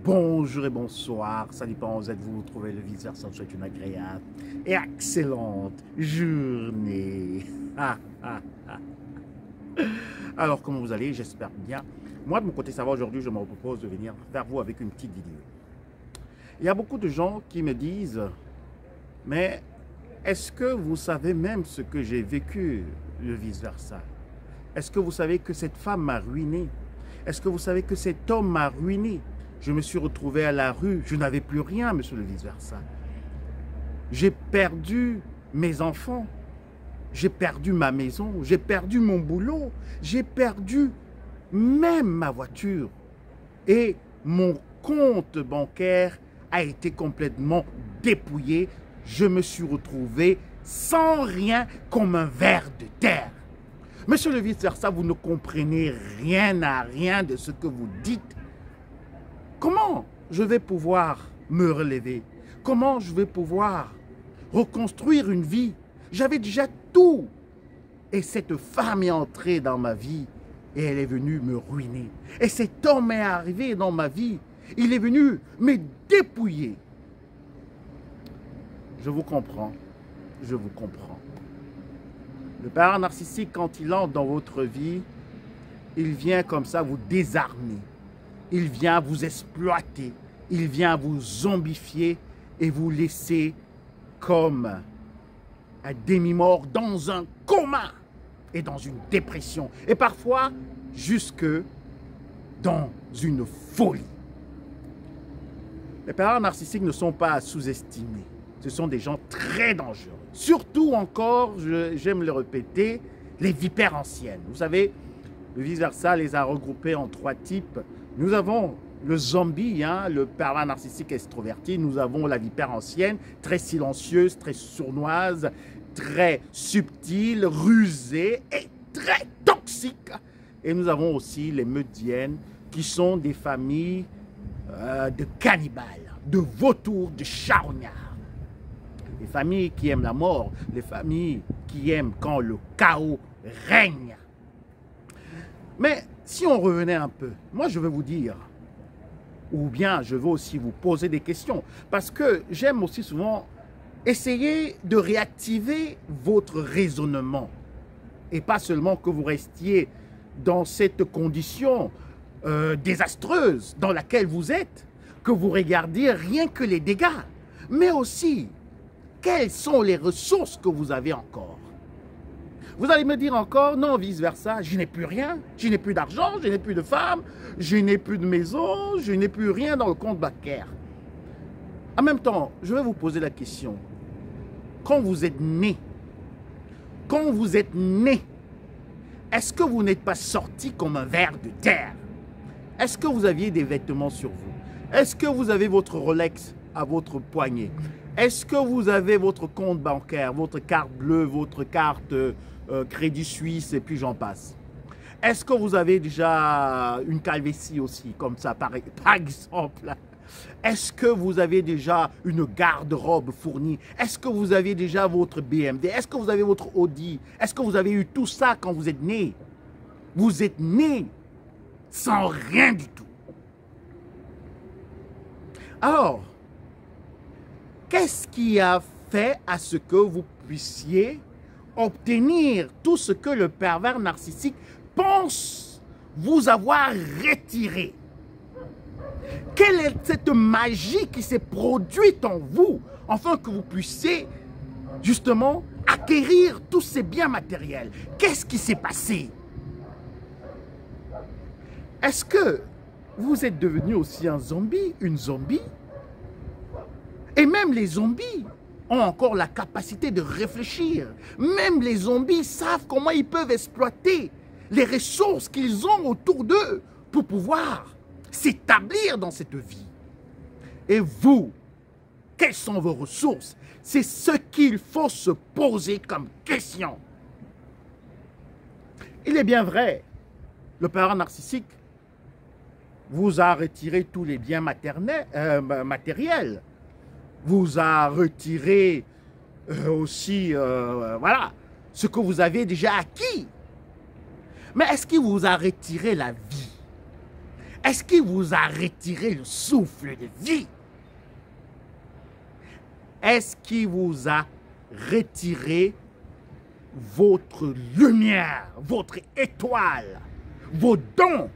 Bonjour et bonsoir, ça dépend où vous êtes, vous trouvez le vice-versa, je vous souhaite une agréable et excellente journée. Alors, comment vous allez? J'espère bien. Moi, de mon côté, ça va. Aujourd'hui, je me propose de venir vers vous avec une petite vidéo. Il y a beaucoup de gens qui me disent, mais est-ce que vous savez même ce que j'ai vécu, le vice-versa? Est-ce que vous savez que cette femme m'a ruiné? Est-ce que vous savez que cet homme m'a ruiné? Je me suis retrouvé à la rue, je n'avais plus rien, monsieur le vice-versa. J'ai perdu mes enfants, j'ai perdu ma maison, j'ai perdu mon boulot, j'ai perdu même ma voiture. Et mon compte bancaire a été complètement dépouillé. Je me suis retrouvé sans rien comme un ver de terre. Monsieur le vice-versa, vous ne comprenez rien à rien de ce que vous dites. Comment je vais pouvoir me relever? Comment je vais pouvoir reconstruire une vie? J'avais déjà tout. Et cette femme est entrée dans ma vie et elle est venue me ruiner. Et cet homme est arrivé dans ma vie. Il est venu me dépouiller. Je vous comprends. Je vous comprends. Le père narcissique, quand il entre dans votre vie, il vient comme ça vous désarmer. Il vient vous exploiter, il vient vous zombifier et vous laisser comme un demi-mort dans un coma et dans une dépression. Et parfois, jusque dans une folie. Les parents narcissiques ne sont pas à sous-estimer. Ce sont des gens très dangereux. Surtout encore, j'aime le répéter, les vipères anciennes. Vous savez, le vice-versa les a regroupés en 3 types. Nous avons le zombie, le pervers narcissique extroverti. Nous avons la vipère ancienne, très silencieuse, très sournoise, très subtile, rusée et très toxique. Et nous avons aussi les meudiennes, qui sont des familles de cannibales, de vautours, de charognards. Les familles qui aiment la mort, les familles qui aiment quand le chaos règne. Mais si on revenait un peu, moi je veux vous dire, ou bien je veux aussi vous poser des questions, parce que j'aime aussi souvent essayer de réactiver votre raisonnement, et pas seulement que vous restiez dans cette condition désastreuse dans laquelle vous êtes, que vous regardiez rien que les dégâts, mais aussi quelles sont les ressources que vous avez encore. Vous allez me dire encore, non, vice-versa, je n'ai plus rien, je n'ai plus d'argent, je n'ai plus de femme, je n'ai plus de maison, je n'ai plus rien dans le compte bancaire. En même temps, je vais vous poser la question. Quand vous êtes né, est-ce que vous n'êtes pas sorti comme un ver de terre? Est-ce que vous aviez des vêtements sur vous? Est-ce que vous avez votre Rolex à votre poignet? Est-ce que vous avez votre compte bancaire, votre carte bleue, votre carte Crédit Suisse et puis j'en passe? Est-ce que vous avez déjà une calvitie aussi, comme ça par exemple? Est-ce que vous avez déjà une garde-robe fournie? Est-ce que vous avez déjà votre BMW? Est-ce que vous avez votre Audi? Est-ce que vous avez eu tout ça quand vous êtes né? Vous êtes né sans rien du tout. Alors, qu'est-ce qui a fait à ce que vous puissiez obtenir tout ce que le pervers narcissique pense vous avoir retiré? Quelle est cette magie qui s'est produite en vous, afin que vous puissiez justement acquérir tous ces biens matériels? Qu'est-ce qui s'est passé? Est-ce que vous êtes devenu aussi un zombie, une zombie? Et même les zombies ont encore la capacité de réfléchir. Même les zombies savent comment ils peuvent exploiter les ressources qu'ils ont autour d'eux pour pouvoir s'établir dans cette vie. Et vous, quelles sont vos ressources? C'est ce qu'il faut se poser comme question. Il est bien vrai, le parent narcissique vous a retiré tous les biens matériels, vous a retiré aussi, voilà, ce que vous avez déjà acquis. Mais est-ce qu'il vous a retiré la vie? Est-ce qu'il vous a retiré le souffle de vie? Est-ce qu'il vous a retiré votre lumière, votre étoile, vos dons?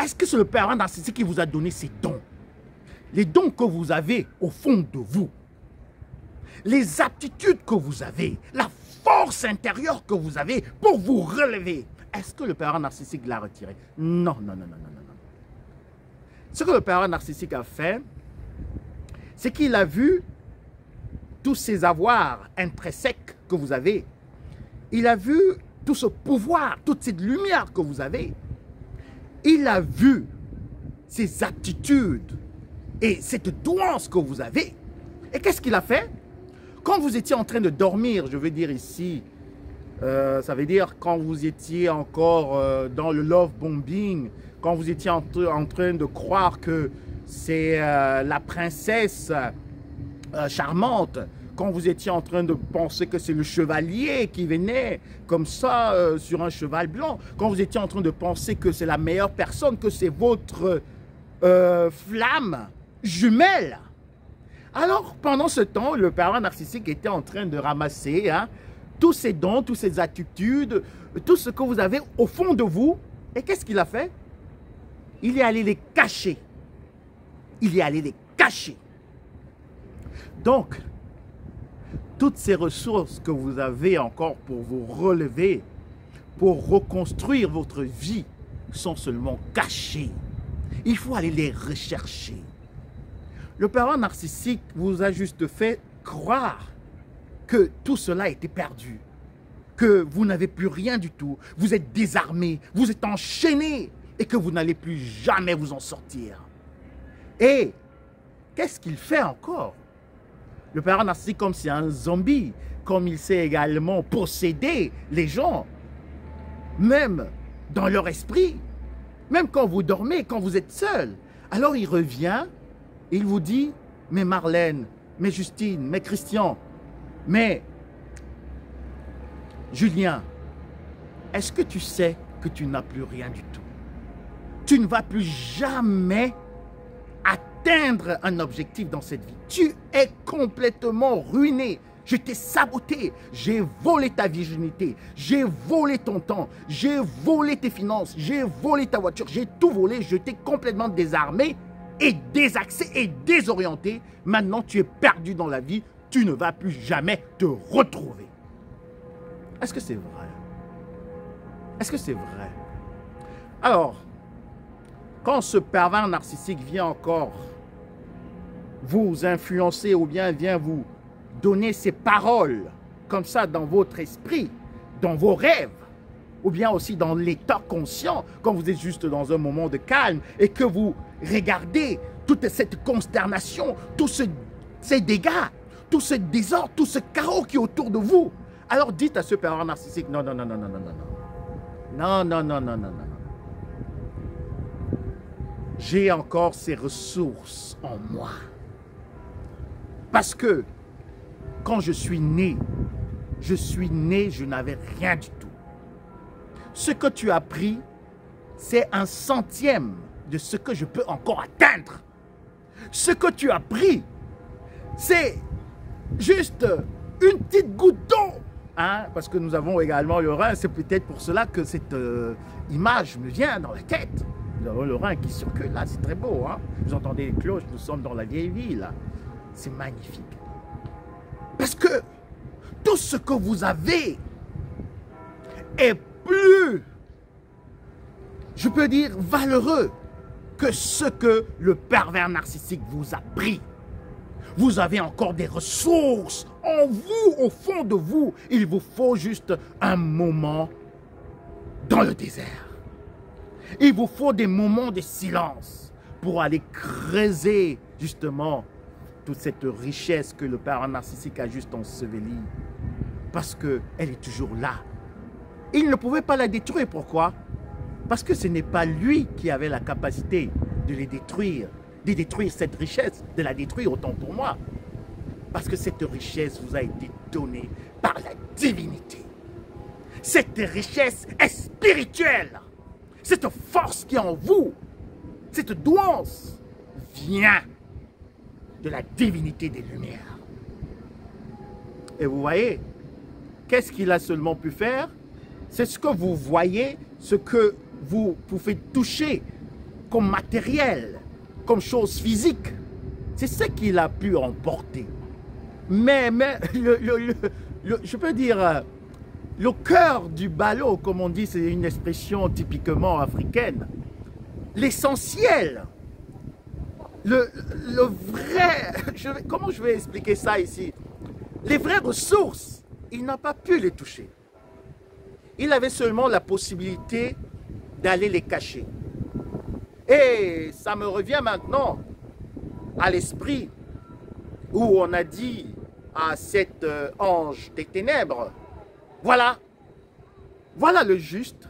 Est-ce que c'est le Père narcissique qui vous a donné ces dons? Les dons que vous avez au fond de vous, les aptitudes que vous avez, la force intérieure que vous avez pour vous relever. Est-ce que le Père narcissique l'a retiré? Non, non, non, non, non, non. Ce que le Père narcissique a fait, c'est qu'il a vu tous ces avoirs intrinsèques que vous avez. Il a vu tout ce pouvoir, toute cette lumière que vous avez. Il a vu ces aptitudes et cette douance que vous avez. Et qu'est-ce qu'il a fait? Quand vous étiez en train de dormir, je veux dire ici, ça veut dire quand vous étiez encore dans le love bombing, quand vous étiez en train de croire que c'est la princesse charmante, quand vous étiez en train de penser que c'est le chevalier qui venait comme ça sur un cheval blanc, quand vous étiez en train de penser que c'est la meilleure personne, que c'est votre flamme jumelle. Alors, pendant ce temps, le pervers narcissique était en train de ramasser tous ces dons, toutes ces attitudes, tout ce que vous avez au fond de vous. Et qu'est-ce qu'il a fait? Il est allé les cacher. Il est allé les cacher. Donc, toutes ces ressources que vous avez encore pour vous relever, pour reconstruire votre vie, sont seulement cachées. Il faut aller les rechercher. Le pervers narcissique vous a juste fait croire que tout cela était perdu, que vous n'avez plus rien du tout, vous êtes désarmé, vous êtes enchaîné et que vous n'allez plus jamais vous en sortir. Et qu'est-ce qu'il fait encore? Le pervers narcissique, comme c'est un zombie, comme il sait également posséder les gens, même dans leur esprit, même quand vous dormez, quand vous êtes seul. Alors il revient, et il vous dit, mais Marlène, mais Justine, mais Christian, mais Julien, est-ce que tu sais que tu n'as plus rien du tout? Tu ne vas plus jamais atteindre un objectif dans cette vie. Tu es complètement ruiné. Je t'ai saboté. J'ai volé ta virginité. J'ai volé ton temps. J'ai volé tes finances. J'ai volé ta voiture. J'ai tout volé. Je t'ai complètement désarmé et désaxé et désorienté. Maintenant, tu es perdu dans la vie. Tu ne vas plus jamais te retrouver. Est-ce que c'est vrai? Est-ce que c'est vrai? Alors, quand ce pervers narcissique vient encore vous influencer ou bien vient vous donner ses paroles comme ça dans votre esprit, dans vos rêves, ou bien aussi dans l'état conscient, quand vous êtes juste dans un moment de calme et que vous regardez toute cette consternation, tous ces dégâts, tout ce désordre, tout ce chaos qui est autour de vous. Alors dites à ce pervers narcissique, non, non, non, non, non, non, non, non, non, non, non, non, non. J'ai encore ces ressources en moi. Parce que quand je suis né, je n'avais rien du tout. Ce que tu as pris, c'est 1/100 de ce que je peux encore atteindre. Ce que tu as pris, c'est juste une petite goutte d'eau. Hein? Parce que nous avons également le Rhin, c'est peut-être pour cela que cette image me vient dans la tête. Nous avons le Rhin qui circule là, c'est très beau. Hein? Vous entendez les cloches, nous sommes dans la vieille ville. C'est magnifique. Parce que tout ce que vous avez est plus, je peux dire, valeureux que ce que le pervers narcissique vous a pris. Vous avez encore des ressources en vous, au fond de vous. Il vous faut juste un moment dans le désert. Il vous faut des moments de silence pour aller creuser justement toute cette richesse que le pervers narcissique a juste ensevelie. Parce qu'elle est toujours là. Il ne pouvait pas la détruire. Pourquoi? Parce que ce n'est pas lui qui avait la capacité de les détruire, de détruire cette richesse, de la détruire autant pour moi. Parce que cette richesse vous a été donnée par la divinité. Cette richesse est spirituelle. Cette force qui est en vous, Cette douance vient de la divinité des Lumières. Et vous voyez, qu'est-ce qu'il a seulement pu faire? C'est ce que vous voyez, ce que vous pouvez toucher comme matériel, comme chose physique. C'est ce qu'il a pu emporter. Mais je peux dire, le cœur du ballot, comme on dit, c'est une expression typiquement africaine. L'essentiel, le vrai, comment je vais expliquer ça ici? Les vraies ressources, il n'a pas pu les toucher. Il avait seulement la possibilité d'aller les cacher. Et ça me revient maintenant à l'esprit où on a dit à cet ange des ténèbres, voilà le juste,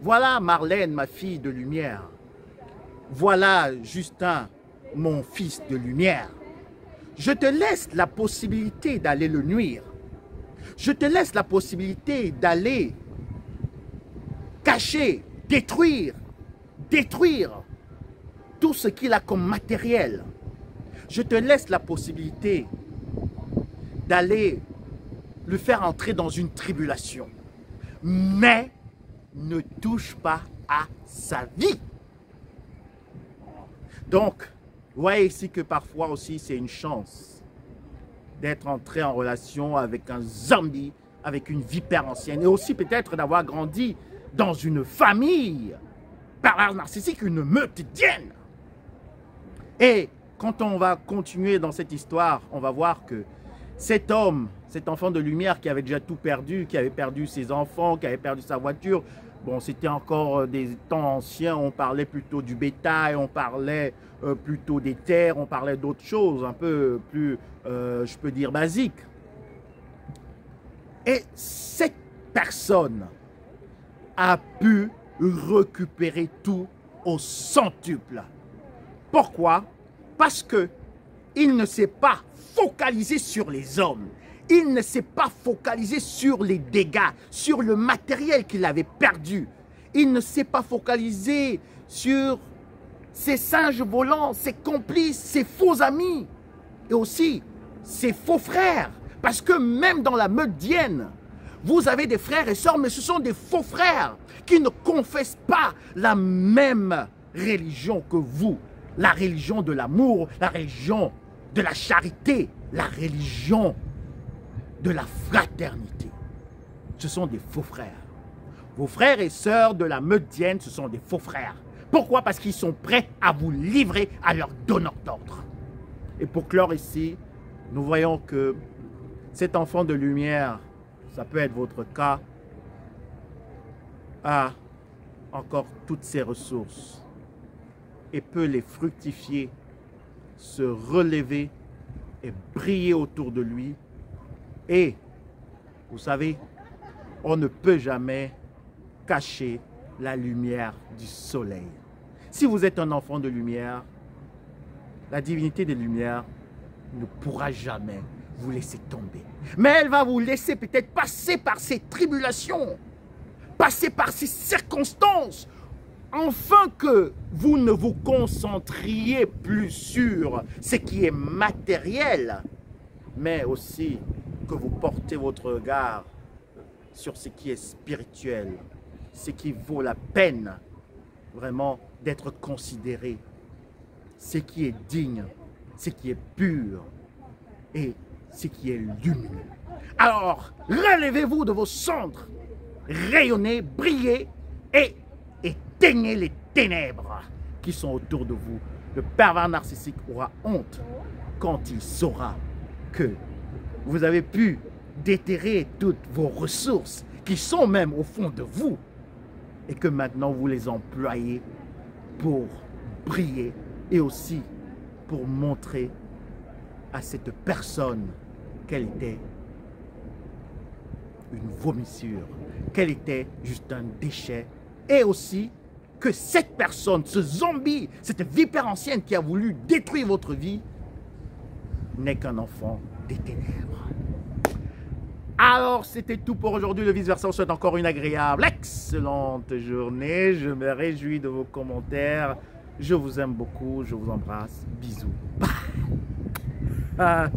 voilà Marlène, ma fille de lumière, voilà Justin, mon fils de lumière. Je te laisse la possibilité d'aller le nuire. Je te laisse la possibilité d'aller cacher, détruire tout ce qu'il a comme matériel. Je te laisse la possibilité d'aller le faire entrer dans une tribulation. Mais ne touche pas à sa vie. Donc, vous voyez ici que parfois aussi c'est une chance d'être entré en relation avec un zombie, avec une vipère ancienne, et aussi peut-être d'avoir grandi dans une famille pervers narcissique, une meurtrienne. Et quand on va continuer dans cette histoire, on va voir que cet homme, cet enfant de lumière qui avait déjà tout perdu, qui avait perdu ses enfants, qui avait perdu sa voiture, bon, c'était encore des temps anciens, on parlait plutôt du bétail, on parlait plutôt des terres, on parlait d'autres choses, un peu plus, je peux dire, basiques. Et cette personne a pu récupérer tout au centuple. Pourquoi? Parce que il ne s'est pas focalisé sur les hommes. Il ne s'est pas focalisé sur les dégâts, sur le matériel qu'il avait perdu. Il ne s'est pas focalisé sur ses singes volants, ses complices, ses faux amis et aussi ses faux frères. Parce que même dans la Meudienne, vous avez des frères et sœurs, mais ce sont des faux frères qui ne confessent pas la même religion que vous. La religion de l'amour, la religion de la charité, la religion de la fraternité. Ce sont des faux frères. Vos frères et sœurs de la Meudienne, ce sont des faux frères. Pourquoi? Parce qu'ils sont prêts à vous livrer à leur donneur d'ordre. Et pour clore ici, nous voyons que cet enfant de lumière, ça peut être votre cas, a encore toutes ses ressources et peut les fructifier, se relever et briller autour de lui. Et, vous savez, on ne peut jamais cacher la lumière du soleil. Si vous êtes un enfant de lumière, la divinité des lumières ne pourra jamais vous laisser tomber. Mais elle va vous laisser peut-être passer par ces tribulations, passer par ces circonstances, afin que vous ne vous concentriez plus sur ce qui est matériel, mais aussi que vous portez votre regard sur ce qui est spirituel, ce qui vaut la peine vraiment d'être considéré, ce qui est digne, ce qui est pur et ce qui est lumineux. Alors, relevez-vous de vos cendres, rayonnez, brillez et éteignez les ténèbres qui sont autour de vous. Le pervers narcissique aura honte quand il saura que vous avez pu déterrer toutes vos ressources qui sont même au fond de vous et que maintenant vous les employez pour briller et aussi pour montrer à cette personne qu'elle était une vomissure, qu'elle était juste un déchet, et aussi que cette personne, ce zombie, cette vipère ancienne qui a voulu détruire votre vie, n'est qu'un enfant des ténèbres. Alors, c'était tout pour aujourd'hui. Le vice-versa, on souhaite encore une agréable, excellente journée. Je me réjouis de vos commentaires. Je vous aime beaucoup, je vous embrasse. Bisous. Bye.